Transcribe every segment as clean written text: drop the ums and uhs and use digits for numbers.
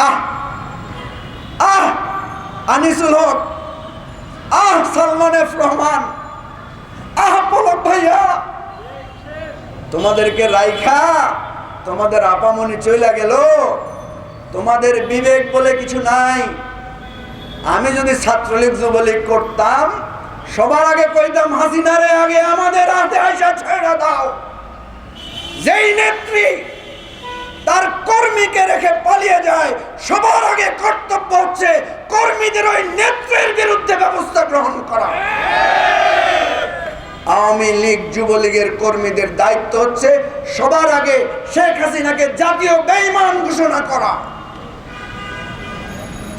আহ আহ আনিসুল হক, Salman F Rahman, পলক ভাইয়া, তোমাদেরকে রাইখা তোমাদের আপামনি চইলা গেল, তোমাদের বিবেক বলে কিছু নাই। আমি যদি ছাত্রলীগ যুবলীগ করতাম, সবার আগে কইতাম হাসিনারে আগে আমাদের হাতে আইসা ছেড়ে দাও। যেই নেত্রী তার কর্মীকে রেখে পালিয়ে যায়, সবার আগে কর্তব্য হচ্ছে কর্মীদের ওই নেত্রীর বিরুদ্ধে ব্যবস্থা গ্রহণ করা। আওয়ামী লীগ যুবলীগের কর্মীদের দায়িত্ব হচ্ছে সবার আগে শেখ হাসিনাকে জাতীয় বেঈমান ঘোষণা করা।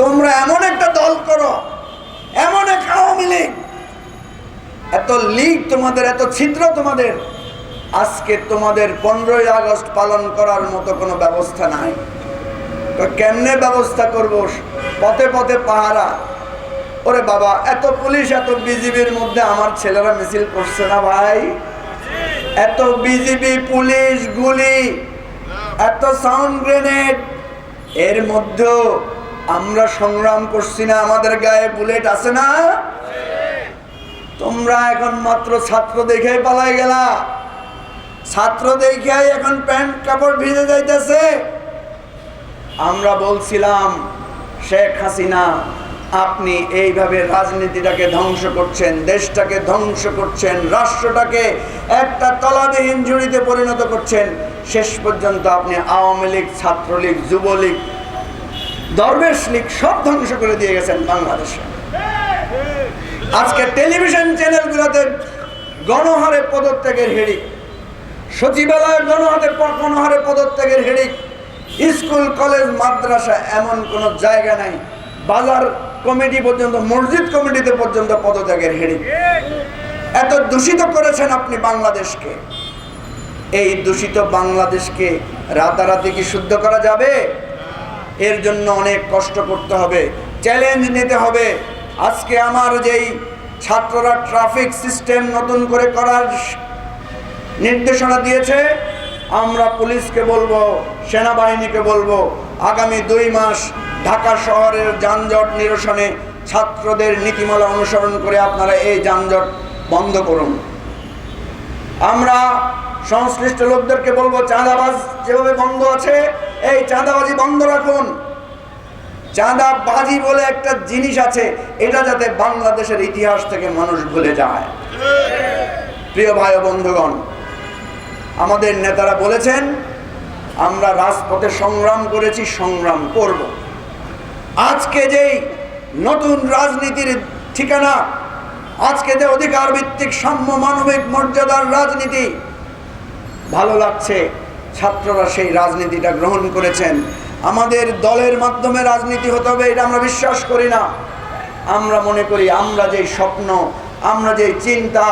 তোমরা এমন একটা দল করো, এমন এক আওয়ামী লীগ, এত লীগ তোমাদের, এত ছিদ্র তোমাদের, আজকে তোমাদের 15ই আগস্ট পালন করার মতো কোনো ব্যবস্থা নাই। তো কেমনে ব্যবস্থা করব? পথে পথে পাহারা। ওরে বাবা, এত পুলিশ, এত বিজিবির মধ্যে আমার ছেলেরা মিছিল করছে না ভাই? এত বিজিবি, পুলিশ, গুলি, এত সাউন্ড গ্রেনেড, এর মধ্যেও আমরা সংগ্রাম করছি না? আমাদের গায়ে বুলেট আছে না? তোমরা এখন মাত্র ছাত্র দেখেই পালাই গেলা। ছাত্র দেখেই এখন প্যান্ট কাপড় ভিজে যাইতেছে। আমরা বলছিলাম, শেখ হাসিনা আপনি এইভাবে রাজনীতিটাকে ধ্বংস করছেন, দেশটাকে ধ্বংস করছেন, রাষ্ট্রটাকে একটা তলাবিহীন ঝুড়িতে পরিণত করছেন। শেষ পর্যন্ত আপনি আওয়ামী লীগ, ছাত্রলীগ, যুবলীগ, দরবেশ লীগ সব ধ্বংস করে দিয়ে গেছেন বাংলাদেশে। আজকে টেলিভিশন চ্যানেলগুলোতে গণহারে পদত্যাগের হেডিক, সচিবালয়ে গণহারে পদত্যাগের হেডিক, স্কুল কলেজ মাদ্রাসা এমন কোন জায়গা নাই, বাজার কমিটি পর্যন্ত, মসজিদ কমিটিতে পর্যন্ত পদত্যাগের হেডিক। এত দূষিত করেছেন আপনি বাংলাদেশকে। এই দূষিত বাংলাদেশকে রাতারাতি কি শুদ্ধ করা যাবে? এর জন্য অনেক কষ্ট করতে হবে, চ্যালেঞ্জ নিতে হবে। আজকে আমার যেই ছাত্ররা ট্রাফিক সিস্টেম নতুন করে করার নির্দেশনা দিয়েছে, আমরা পুলিশকে বলবো, সেনাবাহিনীকে বলবো, আগামী 2 মাস ঢাকা শহরের যানজট নিরসনে ছাত্রদের নীতিমালা অনুসরণ করে আপনারা এই যানজট বন্ধ করুন। আমরা সংশ্লিষ্ট লোকদেরকে বলবো, চাঁদাবাজ যেভাবে বন্ধ আছে, এই চাঁদাবাজি বন্ধ রাখুন। চাঁদাবাজি বলে একটা জিনিস আছে, এটা যাতে বাংলাদেশের ইতিহাস থেকে মানুষ ভুলে যায়। প্রিয় ভাই ও বন্ধুগণ, আমাদের নেতারা বলেছেন আমরা রাজপথে সংগ্রাম করেছি, সংগ্রাম করব। আজকে যেই নতুন রাজনীতির ঠিকানা, আজকে যে অধিকার ভিত্তিক সাম্য মানবিক মর্যাদার রাজনীতি, ভালো লাগছে ছাত্ররা সেই রাজনীতিটা গ্রহণ করেছেন। আমাদের দলের মাধ্যমে রাজনীতি হতে হবে এটা আমরা বিশ্বাস করি না। আমরা মনে করি আমরা যেই স্বপ্ন, আমরা যেই চিন্তা,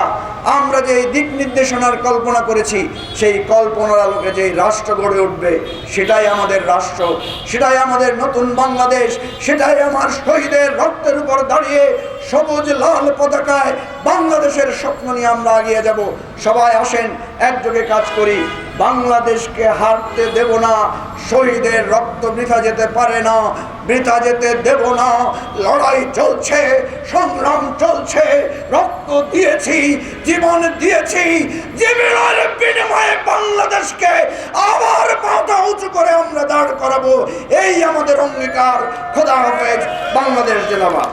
আমরা যেই দিক নির্দেশনার কল্পনা করেছি, সেই কল্পনার আলোকে যেই রাষ্ট্র গড়ে উঠবে সেটাই আমাদের রাষ্ট্র, সেটাই আমাদের নতুন বাংলাদেশ, সেটাই আমার শহীদের রক্তের উপর দাঁড়িয়ে সবুজ লাল পতাকায় বাংলাদেশের স্বপ্ন নিয়ে আমরা এগিয়ে যাব। সবাই আসেন, একযোগে কাজ করি। বাংলাদেশকে হারতে দেব না, শহীদের রক্ত বৃথা যেতে পারে না, বৃথা যেতে দেব না। লড়াই চলছে, সংগ্রাম চলছে, রক্ত দিয়েছি, জীবন দিয়েছি, জীবনের বিনিময়ে বাংলাদেশকে আবার মাথা উঁচু করে আমরা দাঁড় করাবো। এই আমাদের অঙ্গীকার। খোদা হাফেজ। বাংলাদেশ জিন্দাবাদ।